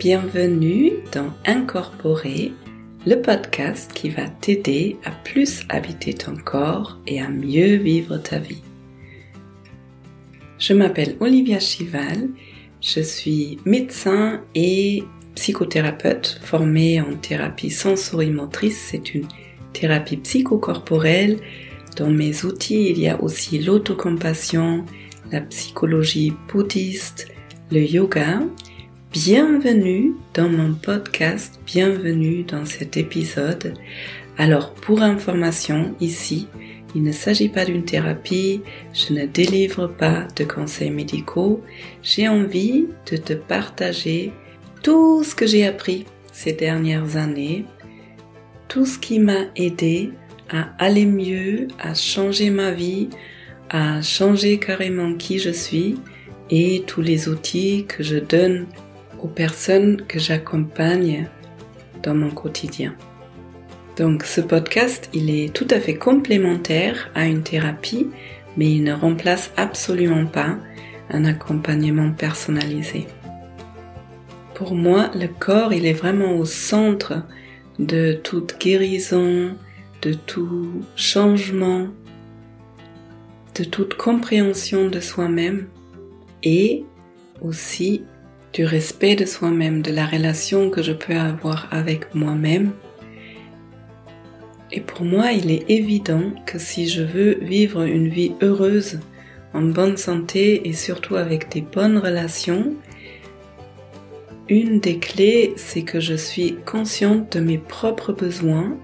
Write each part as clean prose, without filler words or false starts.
bienvenue dans Incorporer, le podcast qui va t'aider à plus habiter ton corps et à mieux vivre ta vie. Je m'appelle Olivia Chival, je suis médecin et psychothérapeute formée en thérapie sensorimotrice. C'est une thérapie psychocorporelle. Dans mes outils, il y a aussi l'autocompassion, la psychologie bouddhiste, le yoga. Bienvenue dans mon podcast, bienvenue dans cet épisode. Alors pour information, ici, il ne s'agit pas d'une thérapie, je ne délivre pas de conseils médicaux. J'ai envie de te partager tout ce que j'ai appris ces dernières années, tout ce qui m'a aidé à aller mieux, à changer ma vie, à changer carrément qui je suis et tous les outils que je donne aux personnes que j'accompagne dans mon quotidien. Donc ce podcast, il est tout à fait complémentaire à une thérapie, mais il ne remplace absolument pas un accompagnement personnalisé. Pour moi, le corps, il est vraiment au centre de toute guérison, de tout changement, de toute compréhension de soi-même et aussi du respect de soi-même, de la relation que je peux avoir avec moi-même. Et pour moi, il est évident que si je veux vivre une vie heureuse, en bonne santé et surtout avec des bonnes relations, une des clés, c'est que je suis consciente de mes propres besoins.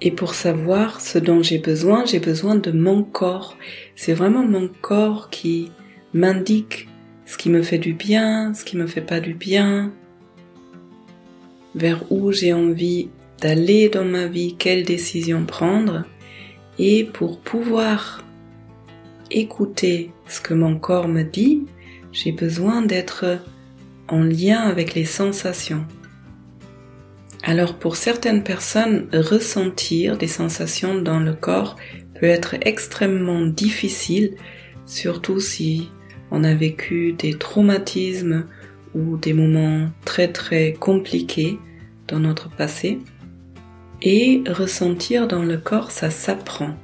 Et pour savoir ce dont j'ai besoin de mon corps. C'est vraiment mon corps qui m'indique ce qui me fait du bien, ce qui me fait pas du bien, vers où j'ai envie d'aller dans ma vie, quelles décisions prendre. Et pour pouvoir écouter ce que mon corps me dit, j'ai besoin d'être en lien avec les sensations. Alors pour certaines personnes, ressentir des sensations dans le corps peut être extrêmement difficile, surtout si on a vécu des traumatismes ou des moments très très compliqués dans notre passé. Et ressentir dans le corps, ça s'apprend.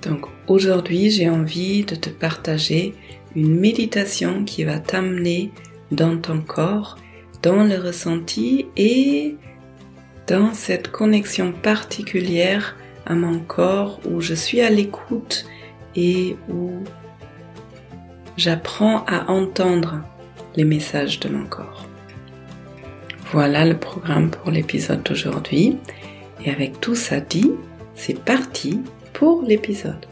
Donc aujourd'hui, j'ai envie de te partager une méditation qui va t'amener dans ton corps, dans le ressenti et dans cette connexion particulière à mon corps où je suis à l'écoute et où j'apprends à entendre les messages de mon corps. Voilà le programme pour l'épisode d'aujourd'hui. Et avec tout ça dit, c'est parti pour l'épisode.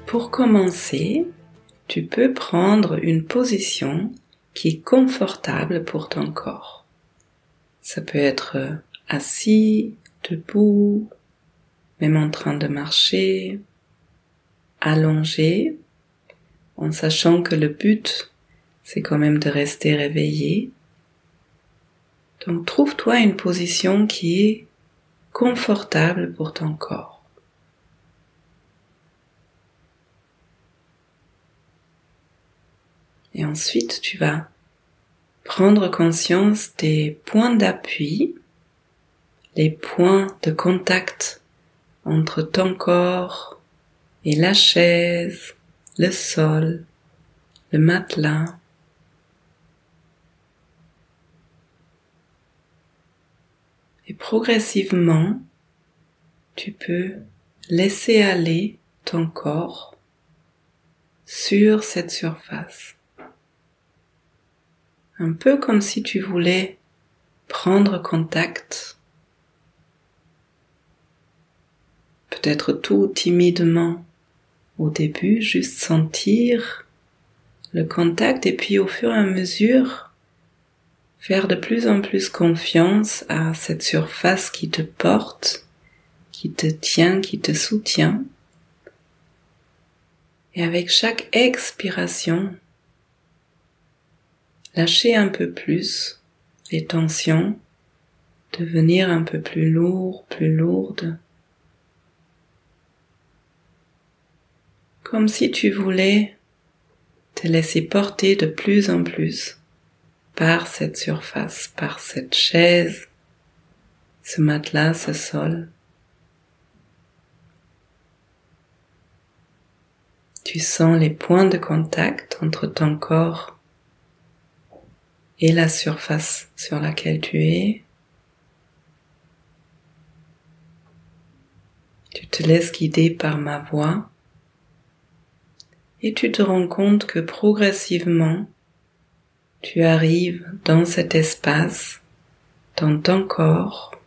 Pour commencer, tu peux prendre une position qui est confortable pour ton corps. Ça peut être assis, debout, même en train de marcher, allongé, en sachant que le but, c'est quand même de rester réveillé. Donc trouve-toi une position qui est confortable pour ton corps. Et ensuite, tu vas prendre conscience des points d'appui, les points de contact entre ton corps et la chaise, le sol, le matelas. Et progressivement, tu peux laisser aller ton corps sur cette surface. Un peu comme si tu voulais prendre contact, peut-être tout timidement au début, juste sentir le contact et puis au fur et à mesure, faire de plus en plus confiance à cette surface qui te porte, qui te tient, qui te soutient. Et avec chaque expiration, lâcher un peu plus les tensions, devenir un peu plus lourd, plus lourde. comme si tu voulais te laisser porter de plus en plus par cette surface, par cette chaise, ce matelas, ce sol. Tu sens les points de contact entre ton corps et la surface sur laquelle tu es. Tu te laisses guider par ma voix et tu te rends compte que progressivement, tu arrives dans cet espace, dans ton corps,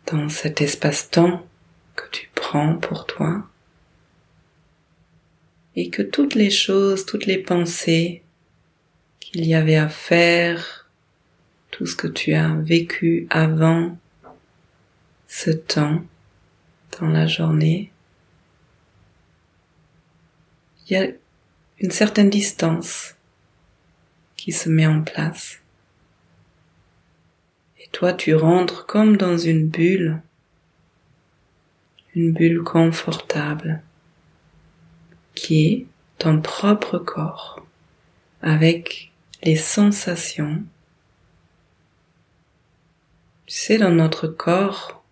dans cet espace-temps que tu prends pour toi, et que toutes les choses, toutes les pensées qu'il y avait à faire, tout ce que tu as vécu avant ce temps dans la journée, il y a une certaine distance qui se met en place. Et toi, tu rentres comme dans une bulle confortable, qui est ton propre corps, avec les sensations. Tu sais, dans notre corps,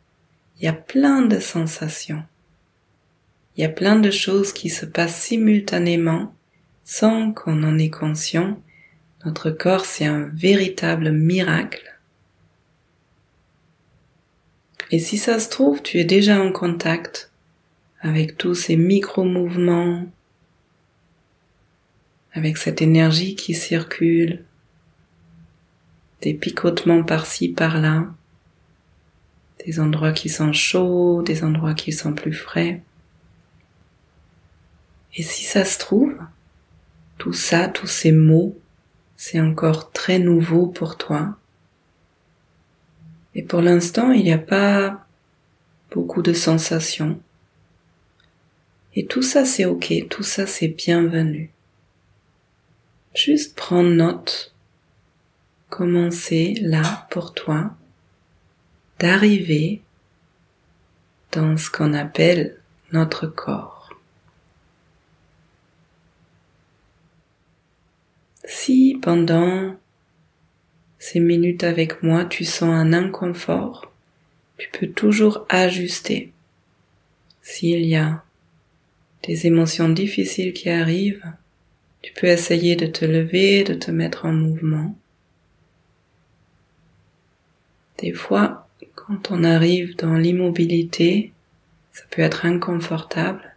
il y a plein de sensations. Il y a plein de choses qui se passent simultanément sans qu'on en ait conscience. Notre corps, c'est un véritable miracle. Et si ça se trouve, tu es déjà en contact avec tous ces micro-mouvements, avec cette énergie qui circule, des picotements par-ci, par-là, des endroits qui sont chauds, des endroits qui sont plus frais. Et si ça se trouve, tout ça, tous ces mots, c'est encore très nouveau pour toi. Et pour l'instant, il n'y a pas beaucoup de sensations. Et tout ça, c'est ok, tout ça, c'est bienvenu. Juste prendre note, comment c'est là pour toi d'arriver dans ce qu'on appelle notre corps. Si pendant ces minutes avec moi, tu sens un inconfort, tu peux toujours ajuster. S'il y a des émotions difficiles qui arrivent, tu peux essayer de te lever, de te mettre en mouvement. Des fois, quand on arrive dans l'immobilité, ça peut être inconfortable.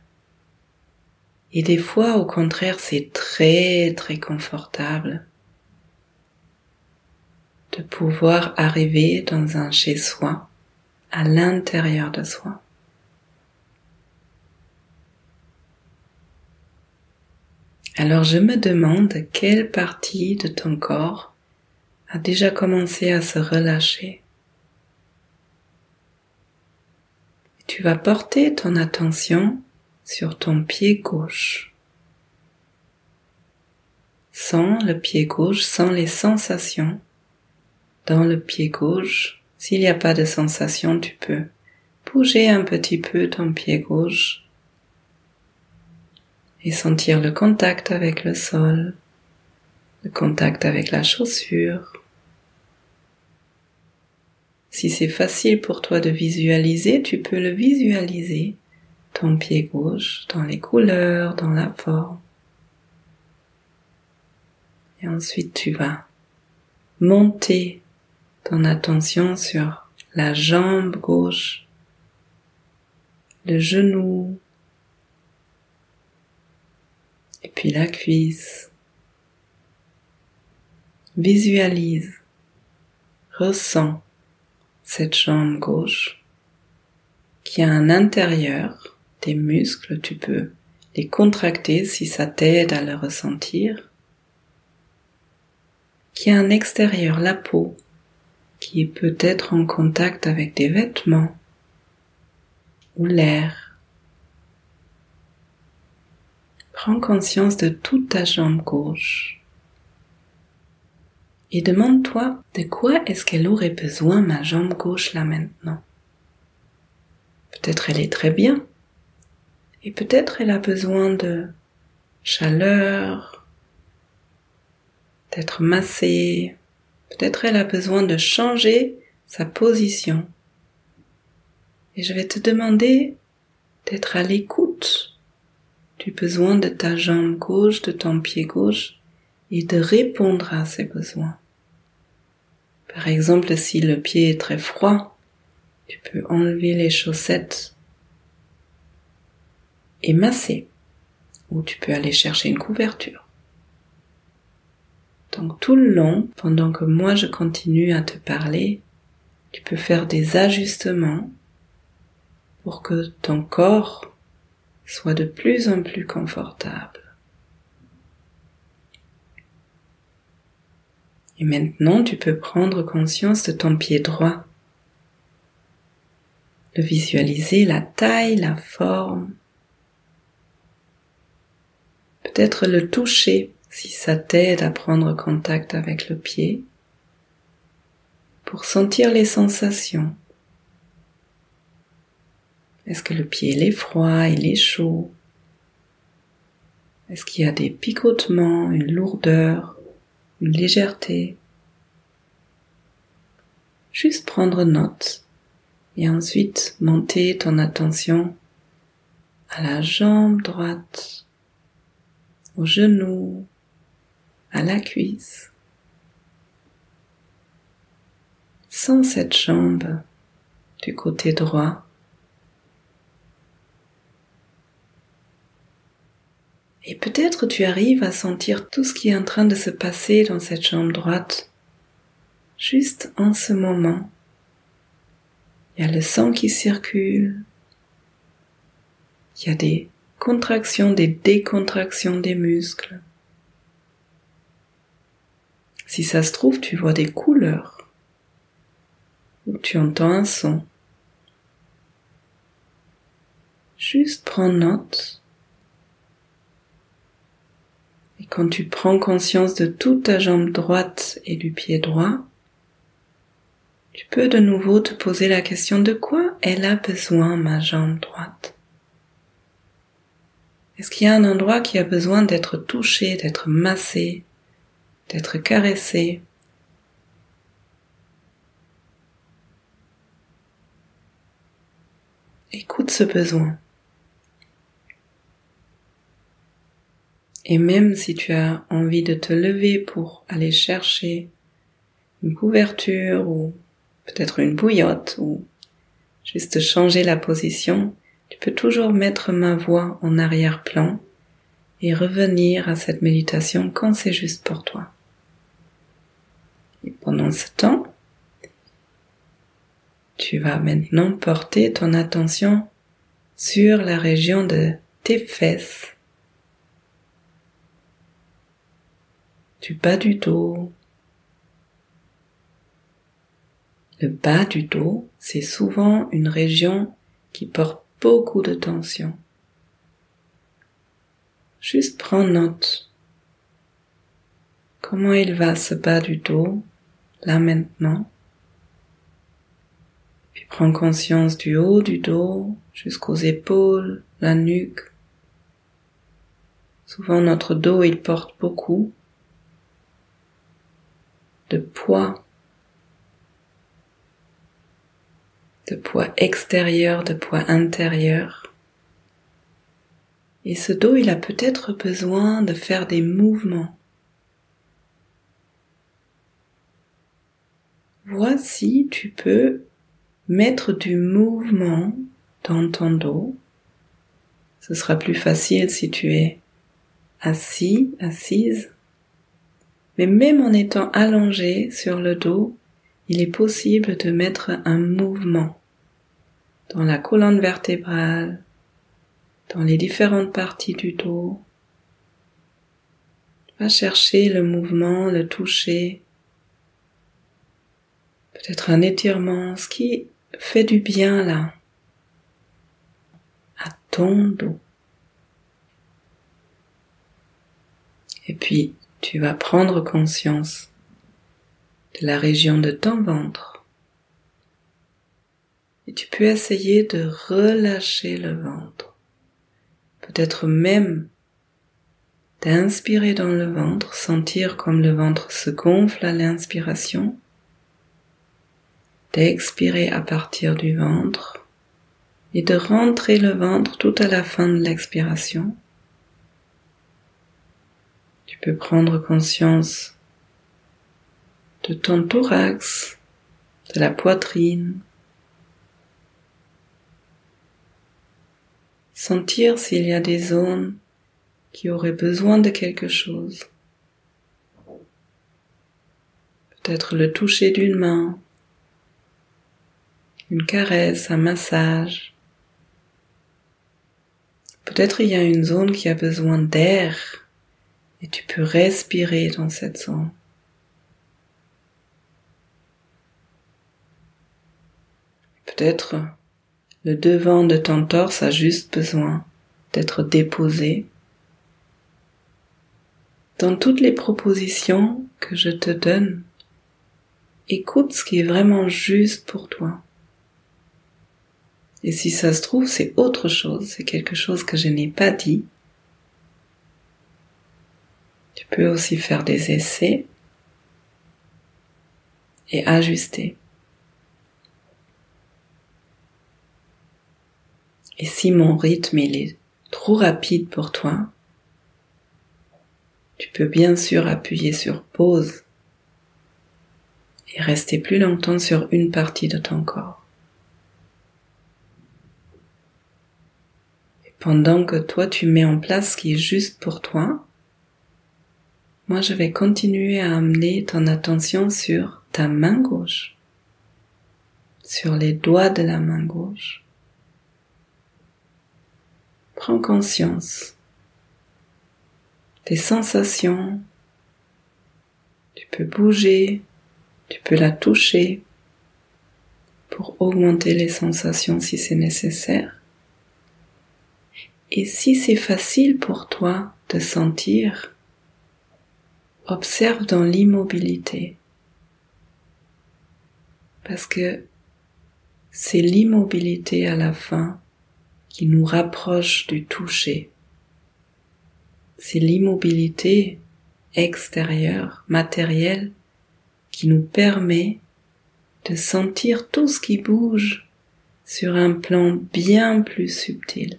Et des fois, au contraire, c'est très, très confortable de pouvoir arriver dans un chez-soi, à l'intérieur de soi. Alors je me demande quelle partie de ton corps a déjà commencé à se relâcher. Tu vas porter ton attention sur ton pied gauche. Sens le pied gauche, sens les sensations dans le pied gauche. S'il n'y a pas de sensation, tu peux bouger un petit peu ton pied gauche et sentir le contact avec le sol, le contact avec la chaussure. Si c'est facile pour toi de visualiser, tu peux le visualiser, ton pied gauche, dans les couleurs, dans la forme. Et ensuite, tu vas monter ton attention sur la jambe gauche, le genou, et puis la cuisse. Visualise, ressens cette jambe gauche qui a un intérieur, des muscles, tu peux les contracter si ça t'aide à le ressentir, qui a un extérieur, la peau, qui est peut-être en contact avec des vêtements ou l'air. Prends conscience de toute ta jambe gauche et demande-toi de quoi est-ce qu'elle aurait besoin, ma jambe gauche là maintenant. Peut-être elle est très bien. Et peut-être elle a besoin de chaleur, d'être massée. Peut-être elle a besoin de changer sa position. Et je vais te demander d'être à l'écoute du besoin de ta jambe gauche, de ton pied gauche, et de répondre à ces besoins. Par exemple, si le pied est très froid, tu peux enlever les chaussettes et masser, ou tu peux aller chercher une couverture. Donc tout le long, pendant que moi je continue à te parler, tu peux faire des ajustements pour que ton corps soit de plus en plus confortable. Et maintenant, tu peux prendre conscience de ton pied droit, de visualiser la taille, la forme, peut-être le toucher si ça t'aide à prendre contact avec le pied, pour sentir les sensations. Est-ce que le pied il est froid, il est chaud? Est-ce qu'il y a des picotements, une lourdeur, une légèreté? Juste prendre note et ensuite monter ton attention à la jambe droite, au genou, à la cuisse. Sens cette jambe du côté droit. Et peut-être tu arrives à sentir tout ce qui est en train de se passer dans cette jambe droite, juste en ce moment. Il y a le sang qui circule, il y a des contractions, des décontractions des muscles. Si ça se trouve, tu vois des couleurs, ou tu entends un son. Juste prends note. Et quand tu prends conscience de toute ta jambe droite et du pied droit, tu peux de nouveau te poser la question de quoi elle a besoin, ma jambe droite. Est-ce qu'il y a un endroit qui a besoin d'être touché, d'être massé, d'être caressé? Écoute ce besoin. Et même si tu as envie de te lever pour aller chercher une couverture ou peut-être une bouillotte ou juste changer la position, tu peux toujours mettre ma voix en arrière-plan et revenir à cette méditation quand c'est juste pour toi. Et pendant ce temps, tu vas maintenant porter ton attention sur la région de tes fesses, du bas du dos. Le bas du dos, c'est souvent une région qui porte beaucoup de tension. Juste prends note. Comment il va ce bas du dos, là maintenant? Puis prends conscience du haut du dos jusqu'aux épaules, la nuque. Souvent notre dos, il porte beaucoup de poids extérieur, de poids intérieur. Et ce dos, il a peut-être besoin de faire des mouvements. Vois si tu peux mettre du mouvement dans ton dos. Ce sera plus facile si tu es assis, assise. Mais même en étant allongé sur le dos, il est possible de mettre un mouvement dans la colonne vertébrale, dans les différentes parties du dos. Va chercher le mouvement, le toucher, peut-être un étirement, ce qui fait du bien là, à ton dos. Et puis, tu vas prendre conscience de la région de ton ventre. Et tu peux essayer de relâcher le ventre, peut-être même d'inspirer dans le ventre, sentir comme le ventre se gonfle à l'inspiration, d'expirer à partir du ventre et de rentrer le ventre tout à la fin de l'expiration. Tu peux prendre conscience de ton thorax, de la poitrine, sentir s'il y a des zones qui auraient besoin de quelque chose. Peut-être le toucher d'une main, une caresse, un massage. Peut-être il y a une zone qui a besoin d'air et tu peux respirer dans cette zone. Peut-être le devant de ton torse a juste besoin d'être déposé. Dans toutes les propositions que je te donne, écoute ce qui est vraiment juste pour toi. Et si ça se trouve, c'est autre chose, c'est quelque chose que je n'ai pas dit. Tu peux aussi faire des essais et ajuster. Et si mon rythme il est trop rapide pour toi, tu peux bien sûr appuyer sur pause et rester plus longtemps sur une partie de ton corps. Et pendant que toi tu mets en place ce qui est juste pour toi, moi je vais continuer à amener ton attention sur ta main gauche, sur les doigts de la main gauche. Prends conscience des sensations. Tu peux bouger, tu peux la toucher pour augmenter les sensations si c'est nécessaire. Et si c'est facile pour toi de sentir, observe dans l'immobilité. Parce que c'est l'immobilité à la fin qui nous rapproche du toucher. C'est l'immobilité extérieure, matérielle, qui nous permet de sentir tout ce qui bouge sur un plan bien plus subtil.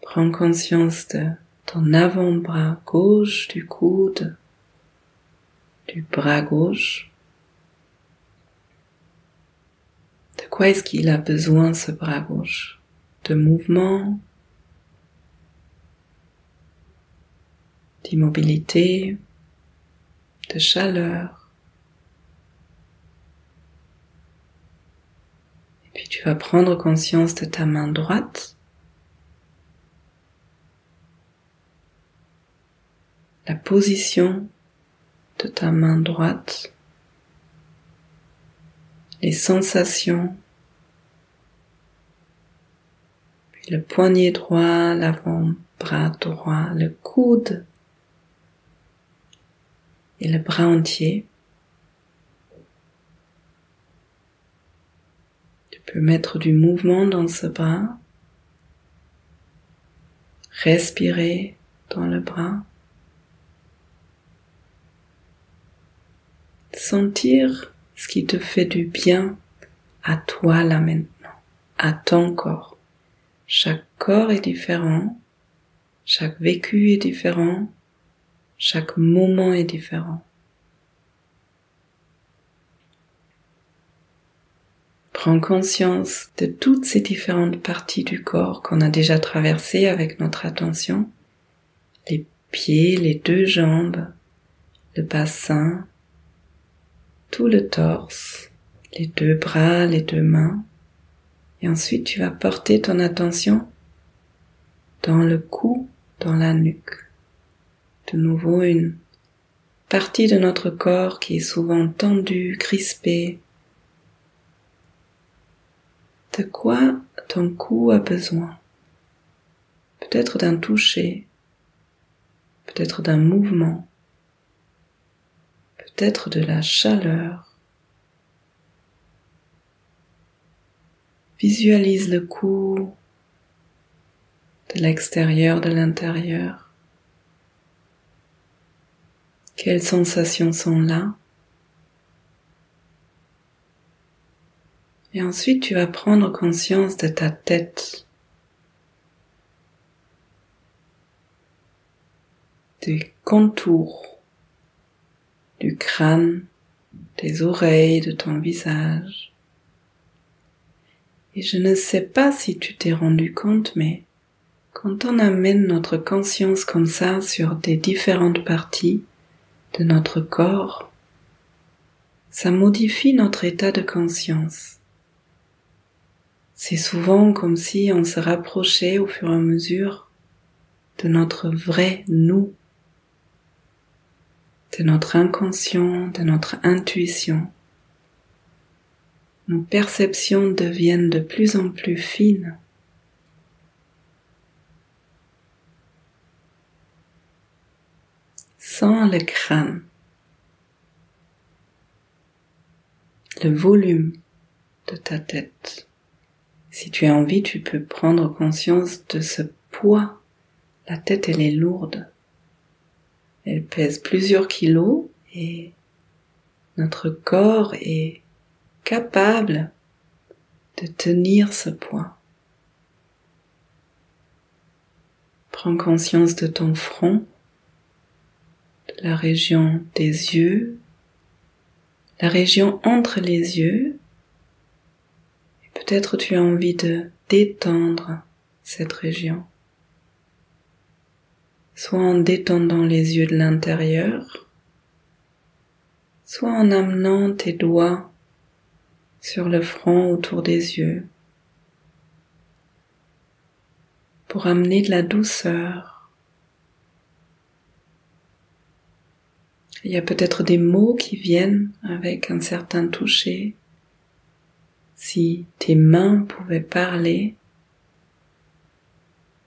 Prends conscience de ton avant-bras gauche, du coude, du bras gauche. De quoi est-ce qu'il a besoin ce bras gauche? De mouvement, d'immobilité, de chaleur. Et puis tu vas prendre conscience de ta main droite. La position de ta main droite. Les sensations. Puis le poignet droit, l'avant-bras droit, le coude. Et le bras entier. Tu peux mettre du mouvement dans ce bras. Respirer dans le bras. Sentir ce qui te fait du bien à toi là maintenant, à ton corps. Chaque corps est différent, chaque vécu est différent. Chaque moment est différent. Prends conscience de toutes ces différentes parties du corps qu'on a déjà traversées avec notre attention. Les pieds, les deux jambes, le bassin, tout le torse, les deux bras, les deux mains. Et ensuite tu vas porter ton attention dans le cou, dans la nuque. De nouveau une partie de notre corps qui est souvent tendue, crispée. De quoi ton cou a besoin? Peut-être d'un toucher, peut-être d'un mouvement, peut-être de la chaleur. Visualise le cou de l'extérieur, de l'intérieur. Quelles sensations sont là? Et ensuite, tu vas prendre conscience de ta tête, des contours du crâne, des oreilles, de ton visage. Et je ne sais pas si tu t'es rendu compte, mais quand on amène notre conscience comme ça sur des différentes parties de notre corps, ça modifie notre état de conscience. C'est souvent comme si on se rapprochait au fur et à mesure de notre vrai nous, de notre inconscient, de notre intuition. Nos perceptions deviennent de plus en plus fines. Sens le crâne, le volume de ta tête. Si tu as envie, tu peux prendre conscience de ce poids. La tête, elle est lourde. Elle pèse plusieurs kilos et notre corps est capable de tenir ce poids. Prends conscience de ton front, de la région des yeux, la région entre les yeux. Et peut-être tu as envie de détendre cette région. Soit en détendant les yeux de l'intérieur, soit en amenant tes doigts sur le front autour des yeux pour amener de la douceur. Il y a peut-être des mots qui viennent avec un certain toucher. Si tes mains pouvaient parler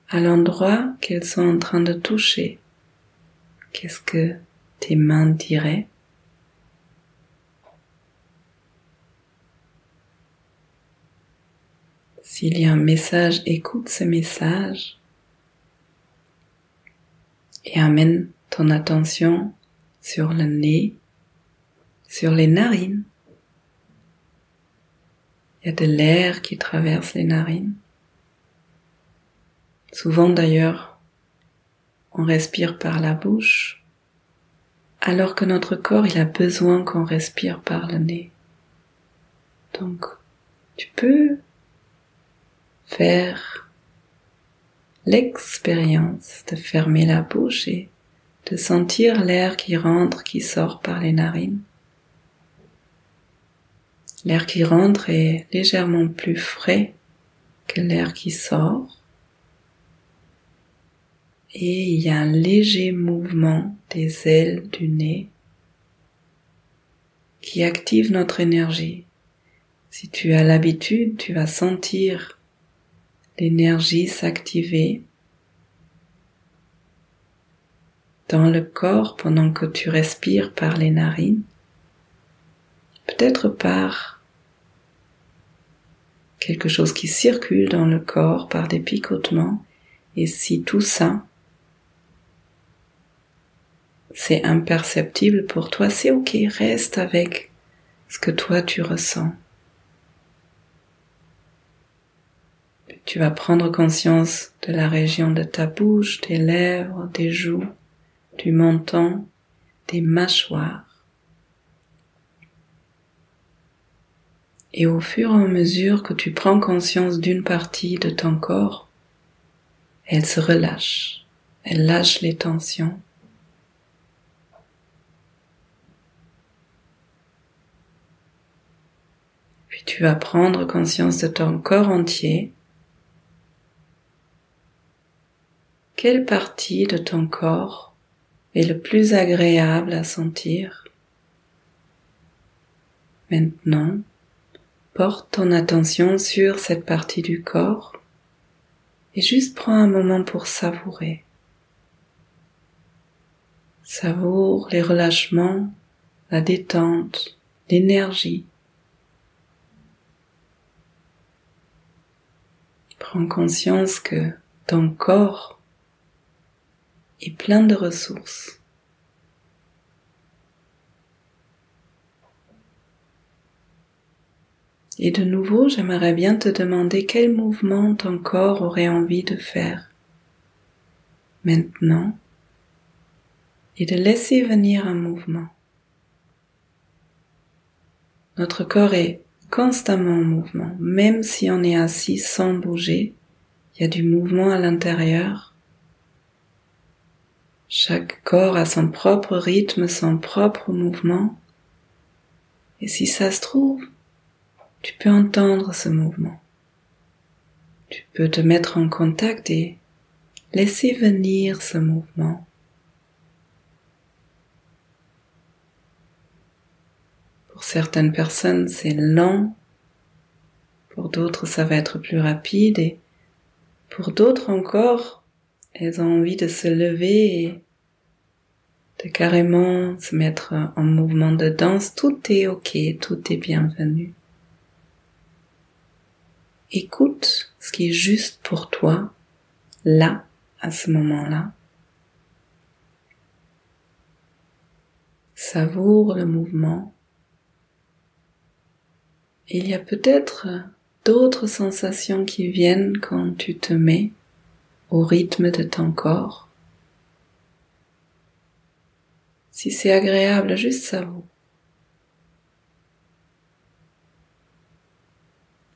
à l'endroit qu'elles sont en train de toucher, qu'est-ce que tes mains diraient? S'il y a un message, écoute ce message et amène ton attention sur le nez, sur les narines. Il y a de l'air qui traverse les narines. Souvent d'ailleurs, on respire par la bouche, alors que notre corps, il a besoin qu'on respire par le nez. Donc, tu peux faire l'expérience de fermer la bouche et de sentir l'air qui rentre, qui sort par les narines. L'air qui rentre est légèrement plus frais que l'air qui sort. Et il y a un léger mouvement des ailes du nez qui active notre énergie. Si tu as l'habitude, tu vas sentir l'énergie s'activer dans le corps pendant que tu respires par les narines, peut-être par quelque chose qui circule dans le corps, par des picotements. Et si tout ça, c'est imperceptible pour toi, c'est ok, reste avec ce que toi tu ressens. Tu vas prendre conscience de la région de ta bouche, des lèvres, des joues, du menton, des mâchoires. Et au fur et à mesure que tu prends conscience d'une partie de ton corps, elle se relâche, elle lâche les tensions. Puis tu vas prendre conscience de ton corps entier. Quelle partie de ton corps est le plus agréable à sentir? Maintenant, porte ton attention sur cette partie du corps et juste prends un moment pour savourer. Savoure les relâchements, la détente, l'énergie. Prends conscience que ton corps est plein de ressources. Et de nouveau, j'aimerais bien te demander quel mouvement ton corps aurait envie de faire maintenant et de laisser venir un mouvement. Notre corps est constamment en mouvement, même si on est assis sans bouger, il y a du mouvement à l'intérieur. Chaque corps a son propre rythme, son propre mouvement. Et si ça se trouve, tu peux entendre ce mouvement. Tu peux te mettre en contact et laisser venir ce mouvement. Pour certaines personnes, c'est lent. Pour d'autres, ça va être plus rapide. Et pour d'autres encore, elles ont envie de se lever et de carrément se mettre en mouvement de danse. Tout est ok, tout est bienvenu. Écoute ce qui est juste pour toi, là, à ce moment-là. Savoure le mouvement. Il y a peut-être d'autres sensations qui viennent quand tu te mets au rythme de ton corps. Si c'est agréable, juste savoure.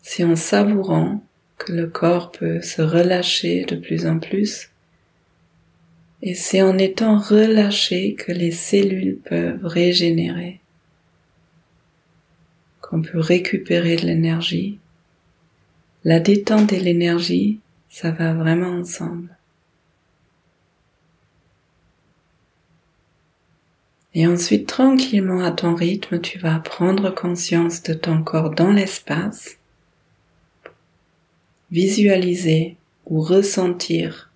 C'est en savourant que le corps peut se relâcher de plus en plus, et c'est en étant relâché que les cellules peuvent régénérer, qu'on peut récupérer de l'énergie. La détente et l'énergie, ça va vraiment ensemble. Et ensuite, tranquillement à ton rythme, tu vas prendre conscience de ton corps dans l'espace, visualiser ou ressentir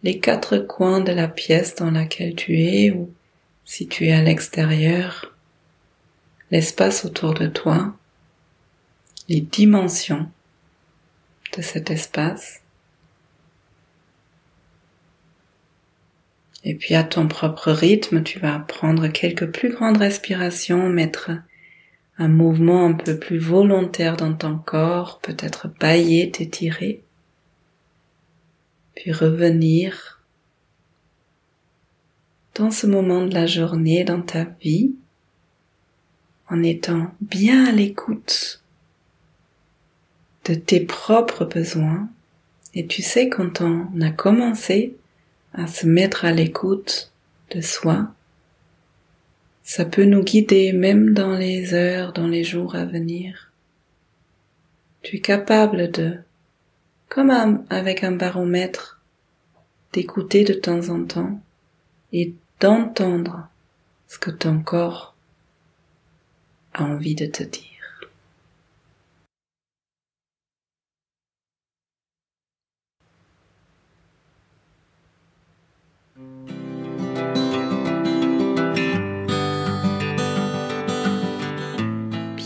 les 4 coins de la pièce dans laquelle tu es, ou si tu es à l'extérieur, l'espace autour de toi, les dimensions de cet espace. Et puis à ton propre rythme, tu vas prendre quelques plus grandes respirations, mettre un mouvement un peu plus volontaire dans ton corps, peut-être bâiller, t'étirer, puis revenir dans ce moment de la journée, dans ta vie, en étant bien à l'écoute de tes propres besoins. Et tu sais, quand on a commencé à se mettre à l'écoute de soi, ça peut nous guider même dans les heures, dans les jours à venir. Tu es capable de, comme avec un baromètre, d'écouter de temps en temps et d'entendre ce que ton corps a envie de te dire.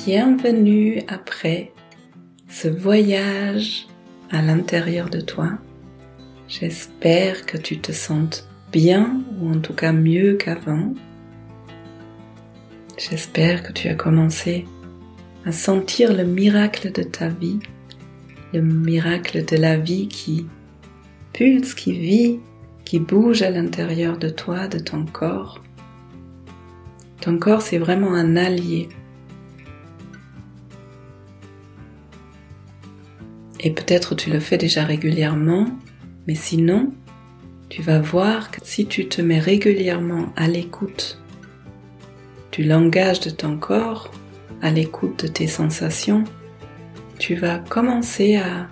Bienvenue après ce voyage à l'intérieur de toi. J'espère que tu te sentes bien, ou en tout cas mieux qu'avant. J'espère que tu as commencé à sentir le miracle de ta vie, le miracle de la vie qui pulse, qui vit, qui bouge à l'intérieur de toi, de ton corps. Ton corps, c'est vraiment un allié. Et peut-être tu le fais déjà régulièrement, mais sinon, tu vas voir que si tu te mets régulièrement à l'écoute du langage de ton corps, à l'écoute de tes sensations, tu vas commencer à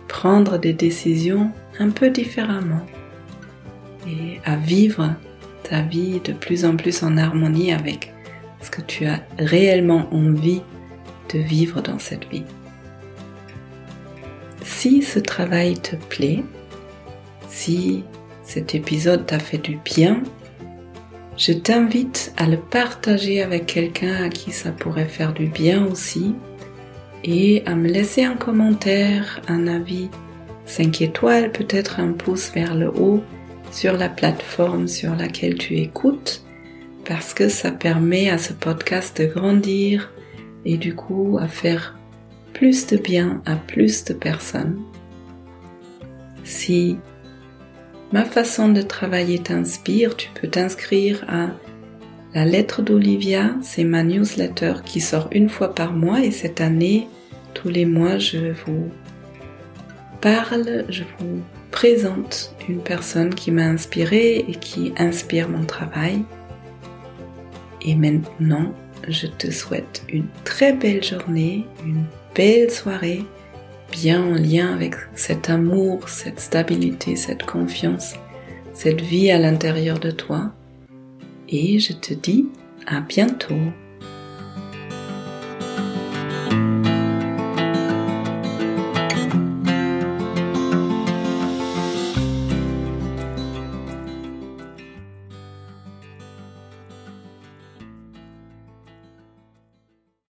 prendre des décisions un peu différemment et à vivre ta vie de plus en plus en harmonie avec ce que tu as réellement envie de vivre dans cette vie. Si ce travail te plaît, si cet épisode t'a fait du bien, je t'invite à le partager avec quelqu'un à qui ça pourrait faire du bien aussi, et à me laisser un commentaire, un avis 5 étoiles, peut-être un pouce vers le haut sur la plateforme sur laquelle tu écoutes, parce que ça permet à ce podcast de grandir et du coup à faire plus de bien à plus de personnes. Si ma façon de travailler t'inspire, tu peux t'inscrire à la lettre d'Olivia, c'est ma newsletter qui sort une fois par mois et cette année, tous les mois, je vous parle, je vous présente une personne qui m'a inspirée et qui inspire mon travail. Et maintenant, je te souhaite une très belle journée, une belle soirée, bien en lien avec cet amour, cette stabilité, cette confiance, cette vie à l'intérieur de toi. Et je te dis à bientôt.